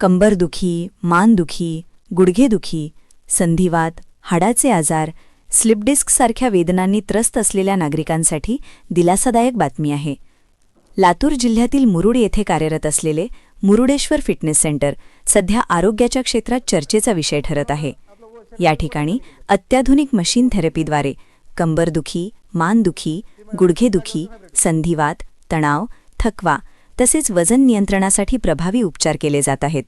कंबरदुखी, मानदुखी, गुडघेदुखी, संधिवात, हाडाचे आजार, स्लिप डिस्कसारख्या वेदनांनी त्रस्त असलेल्या नागरिकांसाठी दिलासादायक बातमी आहे. लातूर जिल्ह्यातील मुरुड येथे कार्यरत असलेले मुरुडेश्वर फिटनेस सेंटर सध्या आरोग्याच्या क्षेत्रात चर्चेचा विषय ठरत आहे. या ठिकाणी अत्याधुनिक मशीन थेरपीद्वारे कंबरदुखी, मानदुखी, गुडघेदुखी, संधिवात, तणाव, थकवा तसेच वजन नियंत्रणासाठी प्रभावी उपचार केले जात आहेत.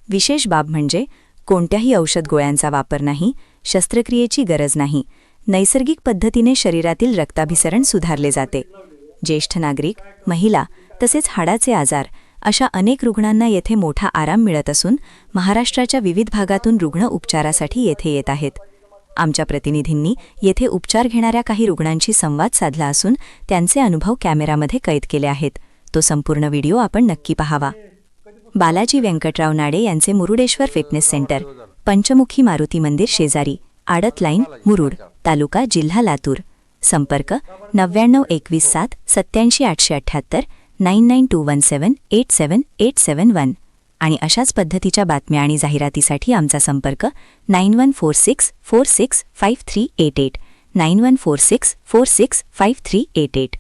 विशेष बाब म्हणजे कोणत्याही औषध गोळ्यांचा वापर नाही, शस्त्रक्रियेची गरज नाही. नैसर्गिक पद्धतीने शरीरातील रक्ताभिसरण सुधारले जाते. ज्येष्ठ नागरिक, महिला तसेच हाडाचे आजार अशा अनेक रुग्णांना येथे मोठा आराम मिळत असून महाराष्ट्राच्या विविध भागातून रुग्ण उपचारासाठी येथे येत आहेत. आमच्या प्रतिनिधींनी येथे उपचार घेणाऱ्या काही रुग्णांशी संवाद साधला असून त्यांचे अनुभव कॅमेरामध्ये कैद केले आहेत. तो संपूर्ण व्हिडिओ आपण नक्की पाहावा. बालाजी व्यंकटराव नाडे यांचे मुरुडेश्वर फिटनेस सेंटर, पंचमुखी मारुती मंदिर शेजारी, आडत लाईन, मुरुड, तालुका, जिल्हा लातूर. संपर्क 9921 7 9921787871 आणि अशाच पद्धतीच्या बातम्या आणि जाहिरातीसाठी आमचा संपर्क 9146465388 9146465388.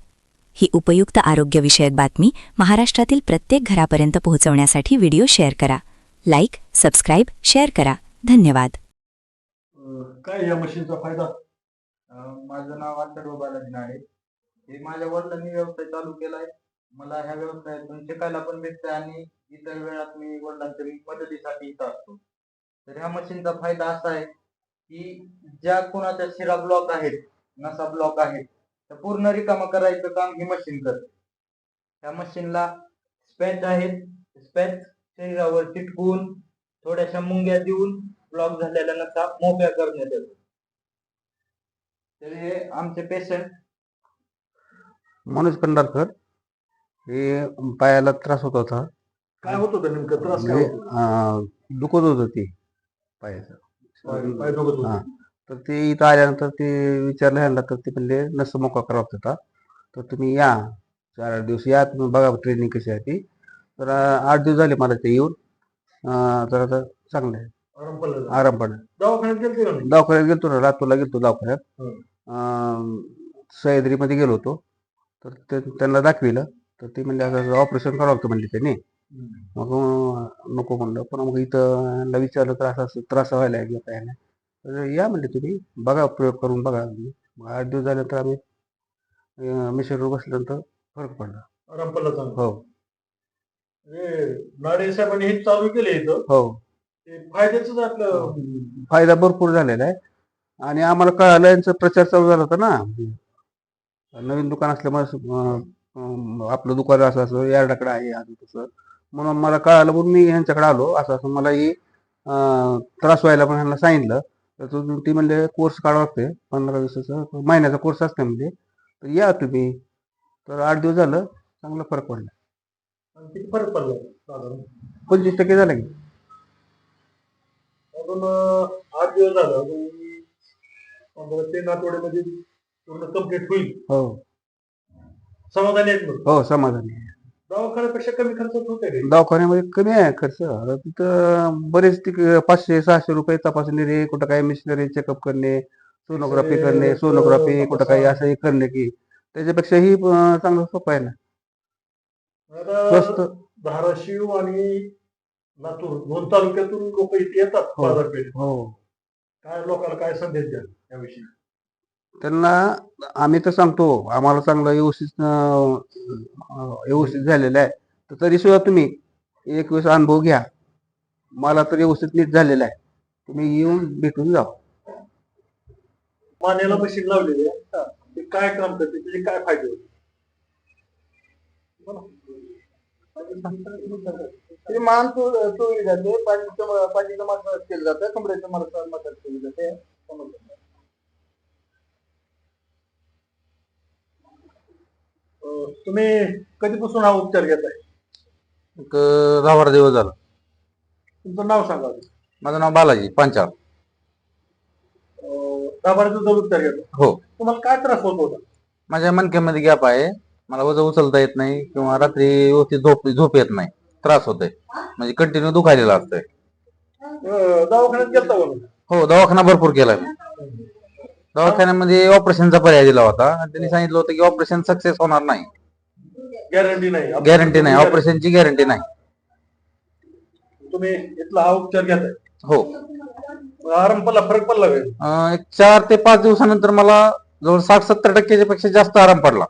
ही उपयुक्त आरोग्यविषयक बातमी महाराष्ट्रातील प्रत्येक घरापर्यंत पोहोचवण्यासाठी व्हिडिओ शेअर करा. लाईक, सबस्क्राईब, शेअर करा. धन्यवाद. काय या मशीनचा फायदा? माझं नाव अथर्व बालाजी नाडे. हे माझ्या वडिलांनी व्यवसाय चालू केलाय. मला ह्या व्यवसायातून शिकायला पण भेटतंय आणि इतर वेळात मी वडिलांच्या मदतीसाठी इथं असतो. तर ह्या मशीनचा फायदा असा आहे की ज्या कोणाच्या शिरा ब्लॉक आहेत, नसा ब्लॉक आहेत, तर पूर्ण रिकामा करायचं काम ही मशीन करते. ह्या मशीनला स्पॅच आहेत. स्पॅच शरीरावर चिटकून थोड्याशा मुंग्या देऊन ब्लॉक झालेल्या नसा मोकळ्या करण्यात येतात. तर हे आमचे पेशंट मनोज पंढरकर, हे पायाला त्रास होत होता. काय होत होतं नेमकं त्रास? दुखत होतं ते पायाचं. पाय दुखत होतं. तर ते इथं आल्यानंतर ते विचारलं ह्यांना, तर ते म्हणले नस मोकळा करावा होता, तर तुम्ही या 4 दिवस या, तुम्ही बघा ट्रेनिंग कशी आहे ती. तर 8 दिवस झाले मला ते येऊन. तर आता चांगलं आहे, आराम पडला. दवाखान्यात गेलतो ना, लातूरला गेलतो दवाखान्यात. सह्याद्रीमध्ये गेलो होतो. तर त्यांना दाखविलं, तर ते म्हणले असं ऑपरेशन करावं लागतं म्हणले त्यांनी. मग नको म्हणलं. पण मग इथं विचारलं तर असं त्रास व्हायला लागला काय नाही. तर या म्हणले तुम्ही बघा, प्रयोग करून बघा. मग 8 दिवस झाल्यानंतर आम्ही मिशनवर बसल्यानंतर फरक पडला. आराम पडला चांगला. हो नाडे साहेबांनी हे चालू केले इथं. हो, फायद्याच आपलं फायदा भरपूर झालेला आहे. आणि आम्हाला कळालं, यांचा प्रचार चालू झाला होता ना, नवीन दुकान असल्यामुळे आपलं दुकान असं असं यार्डाकडे आहे असं तसं, म्हणून मला कळालं. म्हणून मी ह्यांच्याकडे आलो. असं असं मलाही त्रास व्हायला, पण ह्यांना सांगितलं. तर ती म्हणले कोर्स काढावा लागते, 15-20 महिन्याचा कोर्स असते म्हणजे. तर या तुम्ही. तर 8 दिवस झालं, चांगला फरक पडला. किती फरक पडला? 25% झाला की. अजून 8 दिवस झालं, अजून 3 आठवड्यामध्ये पूर्ण कम्प्लीट होईल. हो, समाधानी आहेत मग? हो, समाधानी आहे. दवाखान्यापेक्षा कमी खर्चात होते का? दवाखान्यामध्ये कमी आहे खर्च. आता तिथं बरेच 500-600 रुपये तपासणी रे, कुठं काही मिशनरी चेकअप करणे, सोनोग्राफी करणे, सोनोग्राफी कुठं काही असं हे करणे, की त्याच्यापेक्षा ही चांगलं सोपं आहे ना. स्वस्त. धाराशिव आणि लातूर 2 तालुक्यातून लोक इथे येतात बाजारपेठ. हो, काय लोकांना काय संदेश द्या याविषयी? त्यांना आम्ही तर सांगतो, आम्हाला चांगलं व्यवस्थित झालेलं आहे. तर तरी सुद्धा तुम्ही एक वेळेस अनुभव घ्या. मला तर व्यवस्थित नीट झालेलं आहे. तुम्ही येऊन भेटून जा. मानेला मशीन लावलेली आहे, ते काय काम करते, त्याचे काय फायदे होते? मान चोळली जाते, पाठीचं मसाज केलं जातं, कमरेचं मसाज केलं जाते. तुम्ही कधीपासून हा उपचार घेताय? 10 दिवस झाला. तुमचं नाव सांगा. माझं नाव बालाजी पांचाळ. 10 दिवस उपचार घेतो. हो. तुम्हाला काय त्रास होत होता? माझ्या मणक्यामध्ये गॅप आहे. मला वजन उचलता येत नाही, किंवा रात्री व्यवस्थित झोप येत नाही. त्रास होतोय, म्हणजे कंटिन्यू दुखायलेलं असतंय. दवाखान्यात गेलता म्हणून हो, दवाखाना भरपूर केला मी. दवाखान्यामध्ये ऑपरेशनचा पर्याय दिला होता आणि त्यांनी सांगितलं होतं की ऑपरेशन सक्सेस होणार नाही, गॅरंटी नाही. गॅरंटी नाही, ऑपरेशनची गॅरंटी नाही. तुम्ही इथला हा उपचार घेताय, हो. आराम पडला, फरक पडला का? एक 4 ते 5 दिवसानंतर मला जवळ 60-70% पेक्षा जास्त आराम पडला.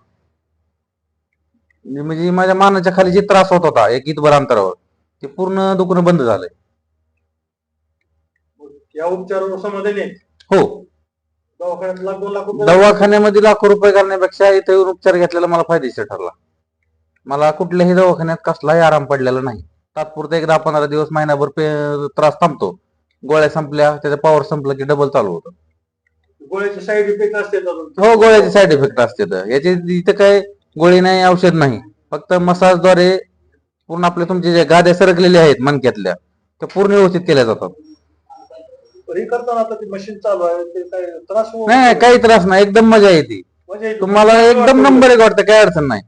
म्हणजे माझ्या मानाच्या खाली जे त्रास होत होता एक इतभर अंतरावर, ते पूर्ण दुखणं बंद झालंय. या उपचारावर समाधानी आहे? हो. दवाखान्यात लाख 2 लाख रुपये दवाखान्यामध्ये लाखो रुपये घालण्यापेक्षा इथे येऊन उपचार घेतलेला मला फायदेशीर ठरला. मला कुठल्याही दवाखान्यात कसलाही आराम पडलेला नाही. तात्पुरते एक 10-15 दिवस, महिनाभर त्रास थांबतो. गोळ्या संपल्या, त्याचं पॉवर संपलं की डबल चालू होतं. गोळ्याचे साईड इफेक्ट असते अजून? हो, गोळ्याचे साईड इफेक्ट असते. याचे इथं काय गोळी नाही, औषध नाही, फक्त मसाजद्वारे पूर्ण आपले तुमचे जे गाद्या सरकलेल्या आहेत मणक्यातल्या, त्या पूर्ण व्यवस्थित केल्या जातात. हे करताना आता ती मशीन चालू आहे, ते काय त्रास नाही, काही त्रास नाही, एकदम मजा येते. म्हणजे तुम्हाला एकदम नंबर एक वाटतं, काय अडचण नाही.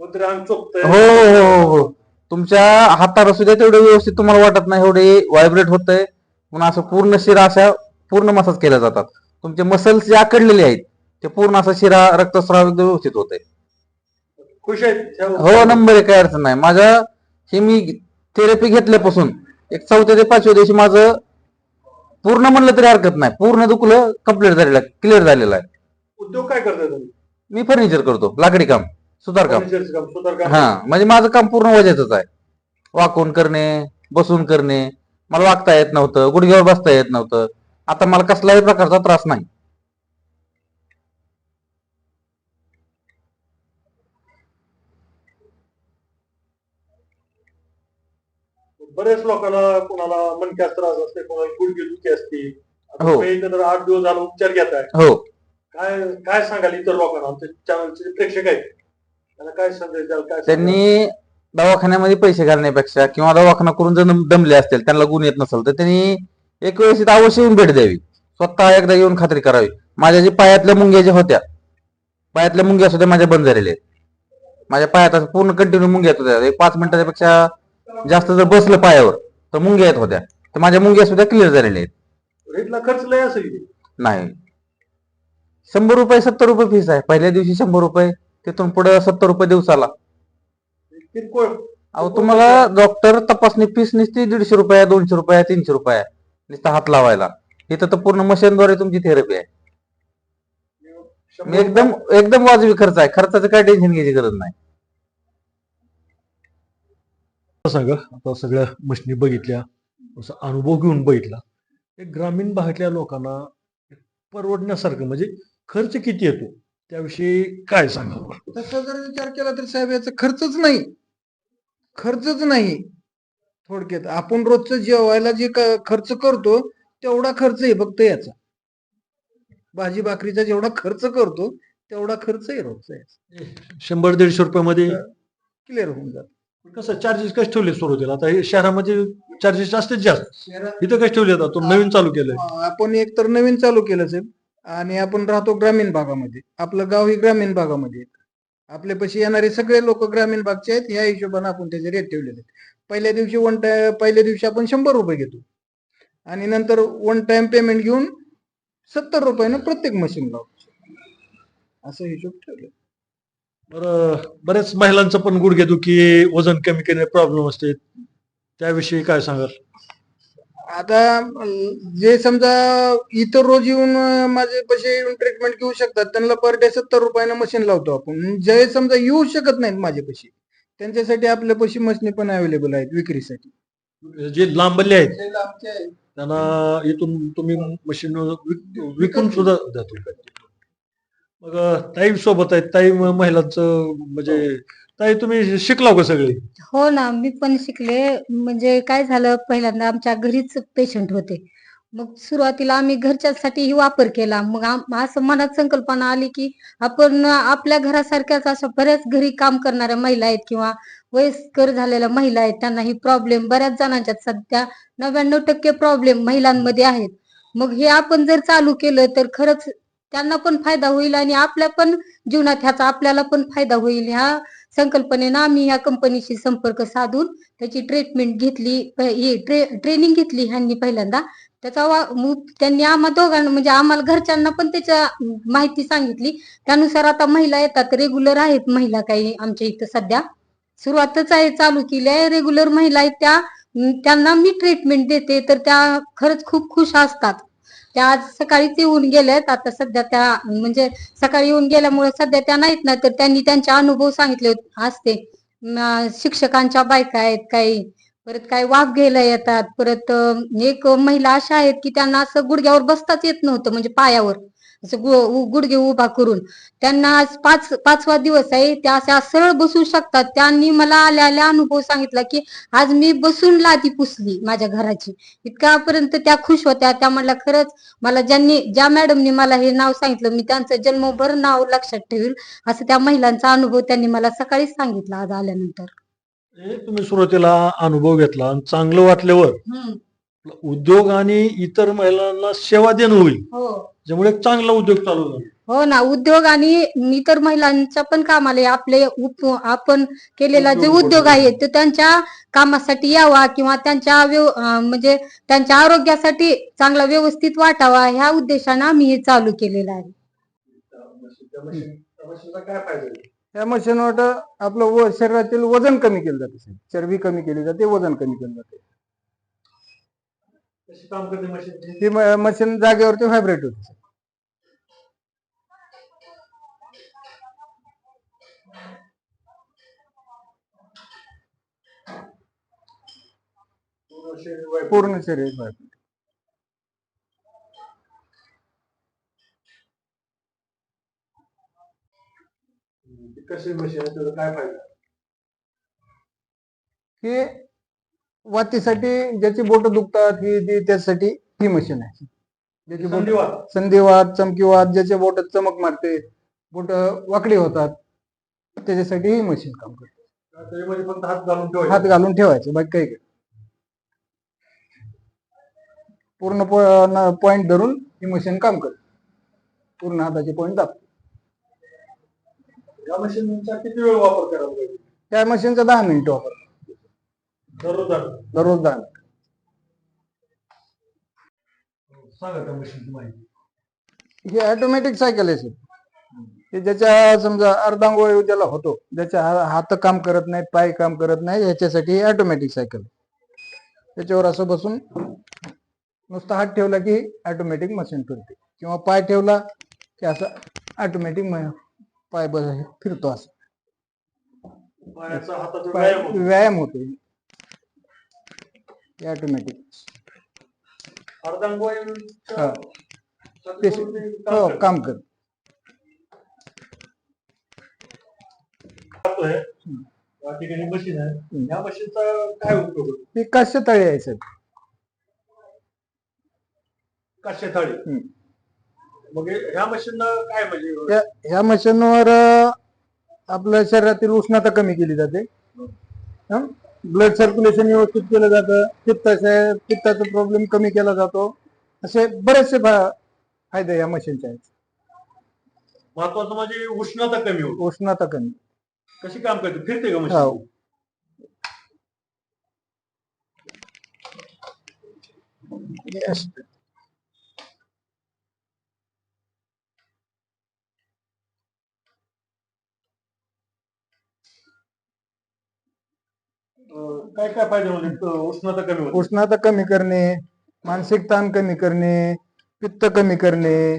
कोणतरी अंग चोखतंय. हो हो हो हो, तुमच्या हाताला सुद्धा तेवढं व्यवस्थित तुम्हाला वाटत नाही, एवढे व्हायब्रेट होतंय. पुन्हा असं पूर्ण शिरा अशा पूर्ण मसाज केल्या जातात. तुमचे मसल्स जे आकडलेले आहेत ते पूर्ण असं शिरा रक्तस्राव एकदम व्यवस्थित होतंय. खुश आहेत? हो, नंबर एक, काय अडचण नाही. माझ्या हे मी थेरपी घेतल्यापासून एक 4थ्या ते 5व्या दिवशी माझं पूर्ण म्हणलं तरी हरकत नाही, पूर्ण दुखलं कम्प्लीट झालेलं आहे, क्लिअर झालेलं आहे. उद्योग काय करताय तुम्ही? मी फर्निचर करतो, लाकडी काम, सुतारकाम. फर्निचरचं काम, सुतारकाम? हा, म्हणजे माझं काम पूर्ण वजाचंच आहे. वाकून करणे, बसून करणे. मला वागता येत नव्हतं, गुडघ्यावर बसता येत नव्हतं. आता मला कसलाही प्रकारचा त्रास नाही. बरेच लोकांना, कोणाला मणक्यात त्रास असते, कोणाला गुडघे दुखी असते. आता हो. तुम्ही इथं तर 8 दिवस झाला उपचार घेताय, हो. काय काय सांगाल इतर लोकांना, आमच्या चॅनलचे प्रेक्षक आहेत, त्यांना काय संदेश द्याल? काय सांगाल? त्यांनी दवाखान्यामध्ये पैसे घालण्यापेक्षा किंवा दवाखाना करून जर दमले असतील, त्यांना गुण येत नसेल, तर त्यांनी एक वेळेस इथं अवश्य येऊन भेट द्यावी. स्वतः एकदा येऊन खात्री करावी. माझ्या जे पायातल्या मुंग्या ज्या होत्या, पायातल्या मुंग्या सुद्धा माझ्या बंद झालेल्या आहेत. माझ्या पायात असं पूर्ण कंटिन्यू मुंग्या येत होत्या. एक 5 मिनिटापेक्षा जास्त जर बसलं पायावर तर मुंग्या येत होत्या, तर माझ्या मुंग्या सुद्धा क्लिअर झालेल्या आहेत. इथला खर्च लय असेल की? नाही, 100 रुपये 70 रुपये फीस आहे. पहिल्या दिवशी 100 रुपये, तिथून पुढे 70 रुपये दिवसाला. किरकोळ. अहो, तुम्हाला डॉक्टर तपासणी फीस निसती 150 रुपये, 200 रुपये, 300 रुपये नुसता हात लावायला. इथं तर पूर्ण मशीनद्वारे तुमची थेरपी आहे. एकदम एकदम वाजवी खर्च आहे, खर्चाचं काय टेन्शन घ्यायची गरज नाही. सांगा, आता सगळ्या मशीनी बघितल्या, असा अनुभव घेऊन बघितला, एक ग्रामीण भागातल्या लोकांना परवडण्यासारखं म्हणजे खर्च किती येतो त्याविषयी काय सांगा? तसा जर विचार केला तर साहेब याचा खर्चच नाही. थोडक्यात आपण रोजचं जेवायला जे खर्च करतो तेवढा खर्च आहे फक्त याचा. भाजी भाकरीचा जेवढा खर्च करतो तेवढा खर्च आहे रोजचा याचा. 100-150 रुपयामध्ये क्लिअर होऊन जात. कसं चार्जेस कसे ठेवले सुरुवातीला? आता हे शहरामध्ये चार्जेस जास्तीत जास्त, इथं कसे ठेवले जातात? तो नवीन चालू केलंय. आपण एक तर नवीन चालू केलं साहेब, आणि आपण राहतो ग्रामीण भागामध्ये, आपलं गाव ही ग्रामीण भागामध्ये येतं. आपल्यापाशी येणारे सगळे लोक ग्रामीण भागचे आहेत, या हिशोबाने आपण त्याचे रेट ठेवलेले आहेत. पहिल्या दिवशी आपण 100 रुपये घेतो आणि नंतर वन टाइम पेमेंट घेऊन 70 रुपयानं प्रत्येक मशीन लावतो, असं हिशोब ठेवले. बरं, बरेच महिलांचं पण गुडघेदुखी, वजन कमी करणे प्रॉब्लेम असते, त्याविषयी काय सांगाल? आता जे समजा इतर रोज येऊन माझे पैसे येऊन ट्रीटमेंट घेऊ शकतात, त्यांना पर डे 70 रुपयानं मशीन लावतो आपण. जे समजा येऊ शकत नाहीत माझे पैसे, त्यांच्यासाठी आपल्या पैसे मशीन पण अवेलेबल आहेत विक्रीसाठी. जे लांबले आहेत जे लांबचे आहेत त्यांना इथून तुम्ही मशीन विकून सुद्धा जातो. मग ताई सोबत आहेत, ताई महिलांचं म्हणजे, ताई तुम्ही शिकला का सगळे? हो ना, मी पण शिकले. म्हणजे काय झालं, पहिल्यांदा आमच्या घरीच पेशंट होते. मग सुरुवातीला आम्ही घरच्यासाठी वापर केला. मग असं मनात संकल्पना आली की आपण आपल्या घरासारख्याच अशा बऱ्याच घरी काम करणाऱ्या महिला आहेत किंवा वयस्कर झालेल्या महिला आहेत, त्यांना ही प्रॉब्लेम बऱ्याच जणांच्यात सध्या 99% प्रॉब्लेम महिलांमध्ये आहेत. मग हे आपण जर चालू केलं तर खरंच त्यांना पण फायदा होईल आणि आपल्या पण जीवनात ह्याचा आपल्याला पण फायदा होईल. ह्या संकल्पनेनं आम्ही ह्या कंपनीशी संपर्क साधून त्याची ट्रीटमेंट घेतली, ट्रेनिंग घेतली ह्यांनी पहिल्यांदा. त्यांनी आम्हा दोघांना म्हणजे आम्हाला घरच्यांना पण त्याच्या माहिती सांगितली. त्यानुसार आता महिला येतात, रेग्युलर आहेत महिला काही आमच्या इथं सध्या. सुरुवातच आहे, चालू केली आहे. रेग्युलर महिला आहेत त्यांना मी ट्रीटमेंट देते, तर त्या खरंच खूप खुश असतात. त्या आज सकाळीच येऊन गेल्यात. आता सध्या त्या म्हणजे सकाळी येऊन गेल्यामुळे सध्या त्या नाहीत ना, तर त्यांनी त्यांचे अनुभव सांगितले असते. शिक्षकांच्या बायका आहेत काही, परत काही वाफ घ्यायला येतात. परत एक महिला अशा आहेत की त्यांना असं गुडघ्यावर बसताच येत नव्हतं, म्हणजे पायावर असं गुडघे उभा करून. त्यांना आज पाचवा दिवस आहे, त्या अशा सरळ बसू शकतात. त्यांनी मला आल्या अनुभव सांगितला की आज मी बसून लादी पुसली माझ्या घराची. इतक्यापर्यंत त्या खुश होत्या. त्या म्हणल्या खरंच मला ज्या मॅडमनी मला हे नाव सांगितलं, मी त्यांचं जन्मभर नाव लक्षात ठेवील, असं त्या महिलांचा अनुभव त्यांनी मला सकाळीच सांगितला आज आल्यानंतर. हे तुम्ही सुरुवातीला अनुभव घेतला आणि चांगलं वाटल्यावर उद्योग आणि इतर महिलांना सेवा देणं होईल, हो त्यामुळे एक चांगला उद्योग चालू झाला. हो ना, उद्योग आणि इतर महिलांच्या पण कामाला आपले आपण केलेला जे उद्योग आहे तो त्यांच्या कामासाठी यावा किंवा त्यांच्या म्हणजे त्यांच्या आरोग्यासाठी चांगला व्यवस्थित वाटावा, ह्या उद्देशाने आम्ही हे चालू केलेलं आहे. काय फायदा? या मशीनवर आपलं शरीरातील वजन कमी केलं जाते साहेब. चरबी कमी केली जाते, वजन कमी केलं जाते. कशी काम करते मशीन? ती मशीन जागेवरती व्हायब्रेट होते साहेब. पूर्ण शरीर व्हायब्रेट. कशी मशीन आहे, त्याचा काय फायदा? ही वातीसाठी ज्याची बोट दुखतात त्यासाठी ही मशीन आहे. ज्याची बोट संधिवात, चमकीवात, ज्याच्या बोटात चमक मारते, बोट वाकडी होतात, त्याच्यासाठी ही मशीन काम करते. त्याच्यामध्ये फक्त हात घालून ठेवायचं, बाकी काही पूर्ण पॉइंट धरून ही मशीन काम करते. पूर्ण हाताचे पॉइंट दाबते. या मशीनचा किती वेळ वापर करावा पाहिजे? त्या मशीनचा 10 मिनिटं वापर दररोज 10 मिनिट. सांगा त्या मशीनची माहिती. ही ऑटोमॅटिक सायकल आहे सर. हे ज्याच्या समजा अर्धांगवायू ज्याला होतो, ज्याच्या हात काम करत नाहीत, पाय काम करत नाही, याच्यासाठी ही ऑटोमॅटिक सायकल. त्याच्यावर असं बसून नुसता हात ठेवला की ऑटोमॅटिक मशीन फिरते, किंवा पाय ठेवला की असं ऑटोमॅटिक पाय फिरतो. असं व्यायाम होतो ऑटोमॅटिक. काम करत. या ठिकाणी मशीन आहे, या मशीनचा काय उपयोग? ही काश्यथाळी आहे सर. काश्यथाळी. मग ह्या मशीन काय म्हणजे? ह्या मशीनवर आपल्या शरीरातील उष्णता कमी केली जाते, ब्लड सर्क्युलेशन व्यवस्थित केलं जातं, पित्ताचा प्रॉब्लेम कमी केला जातो. असे बरेचसे फायदे या मशीनचे आहेत. महत्वाचं म्हणजे उष्णता कमी होते. उष्णता कमी. कशी काम करते? फिरते का मशीन? काय काय फायदे म्हणजे? उष्णता कमी होते. उष्णता कमी करणे, मानसिक ताण कमी करणे, पित्त कमी करणे,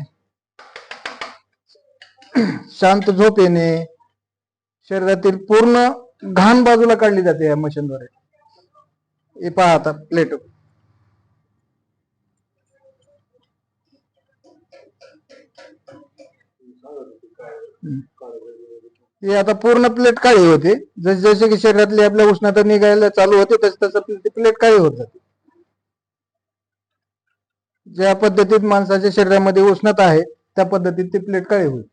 शांत झोप येणे, शरीरातील पूर्ण घाण बाजूला काढली जाते या मशीनद्वारे. हे पहा आता प्लेट. ही आता पूर्ण प्लेट काळी होते. जसे की शरीरातली आपल्या उष्णता निघायला चालू होते, तसं प्लेट काळी होत जाते. ज्या पद्धतीत माणसाच्या शरीरामध्ये उष्णता आहे त्या पद्धतीत ती प्लेट काळी होईल.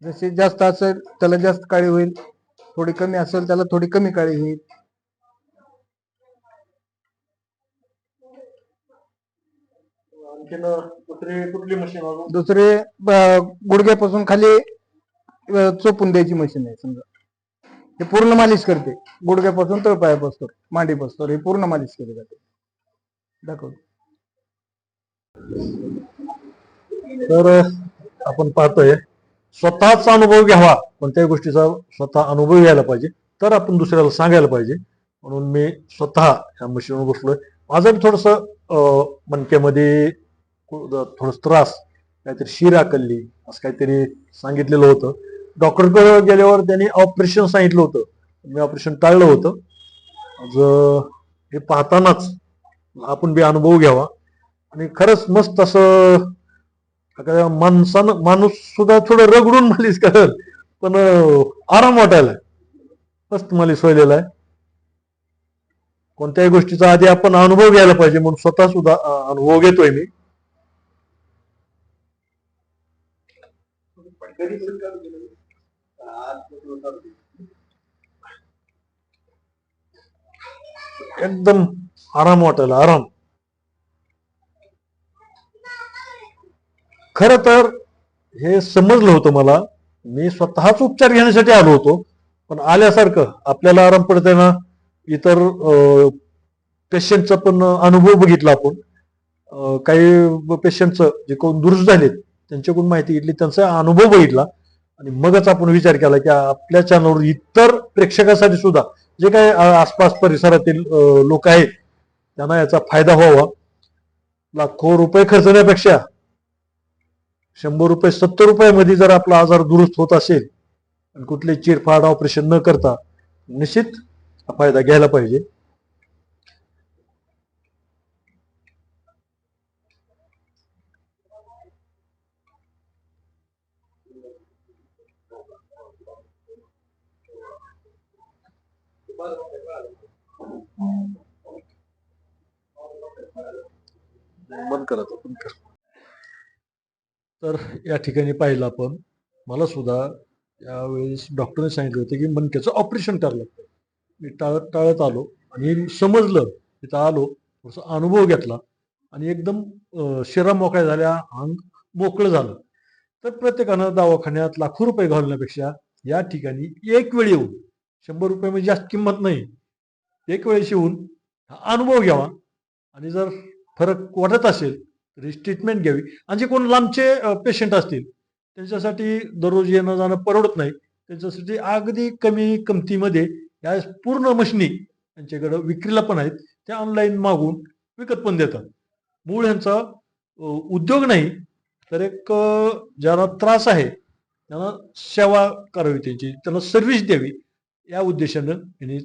जशी जास्त असेल त्याला जास्त काळी होईल, थोडी कमी असेल त्याला थोडी कमी काळी होईल. कुठली मशीन? दुसरे गुडघ्यापासून खाली चोपून द्यायची मशीन आहे समजा. हे पूर्ण मालिश करते, गुडघ्यापासून तळपायापासून मांडीपासून हे पूर्ण मालिश केली जाते. दाखव. तर आपण पाहतोय स्वतःचा अनुभव घ्यावा, कोणत्याही गोष्टीचा स्वतः अनुभव घ्यायला पाहिजे, तर आपण दुसऱ्याला सांगायला पाहिजे. म्हणून मी स्वतः ह्या मशीनवर बसलोय. माझं थोडस मणक्यामध्ये थोडस त्रास, काहीतरी शिरा कल्ली असं काहीतरी सांगितलेलं होतं. डॉक्टरकडे गेल्यावर त्यांनी ऑपरेशन सांगितलं होतं, मी ऑपरेशन टाळलं होतं. आज हे पाहतानाच आपण बी अनुभव घ्यावा. आणि खरंच मस्त असं माणूस सुद्धा थोडं रगडून मालिश करत, पण आराम वाटायला मस्त मालिश व्हायलेला आहे. कोणत्याही गोष्टीचा आधी आपण अनुभव घ्यायला पाहिजे, म्हणून स्वतः सुद्धा अनुभव घेतोय मी. एकदम आराम वाटायला, आराम. खर तर हे समजलं होतं मला, मी स्वतःच उपचार घेण्यासाठी आलो होतो, पण आल्यासारखं आपल्याला आराम पडतंय ना, इतर पेशंटचा पण अनुभव बघितला आपण. काही पेशंटचं जे कोण दुरुस्त झालेत त्यांच्याकडून माहिती घेतली, त्यांचा अनुभव बघितला, आणि मगच आपण विचार केला की आपल्या चॅनलवर इतर प्रेक्षकासाठी सुद्धा जे काही आसपास परिसरातील लोक आहेत त्यांना याचा फायदा व्हावा. लाखो रुपये खर्चण्यापेक्षा 100 रुपये 70 रुपयामध्ये जर आपला आजार दुरुस्त होत असेल आणि कुठले चिरफाड ऑपरेशन न करता, निश्चित फायदा घ्यायला पाहिजे. बंद करा तो, बंद कर. तर या ठिकाणी पाहिलं आपण, मला सुद्धा यावेळेस डॉक्टरने सांगितलं होतं की मणक्याचं ऑपरेशन करावं लागतं. मी टाळत टाळत आलो आणि समजलं, तिथं आलो, थोडासा अनुभव घेतला आणि एकदम शिरा मोकळ्या झाल्या, अंग मोकळं झालं. तर प्रत्येकानं दवाखान्यात लाखो रुपये घालण्यापेक्षा या ठिकाणी एक वेळ येऊन, 100 रुपये म्हणजे जास्त किंमत नाही, एक वेळेस येऊन हा अनुभव घ्यावा. आणि जर फरक वाटत असेल तर ट्रीटमेंट घ्यावी. आणि जे कोण लांबचे पेशंट असतील त्यांच्यासाठी दररोज येणं जाणं परवडत नाही, त्यांच्यासाठी अगदी कमी किमतीमध्ये या पूर्ण मशिनी त्यांच्याकडं विक्रीला पण आहेत, ते ऑनलाईन मागून विकत पण देतात. मूळ ह्यांचा उद्योग नाही, तर एक ज्यांना त्रास आहे त्यांना सेवा करावी, त्यांची त्यांना सर्व्हिस द्यावी, या उद्देशानं यांनी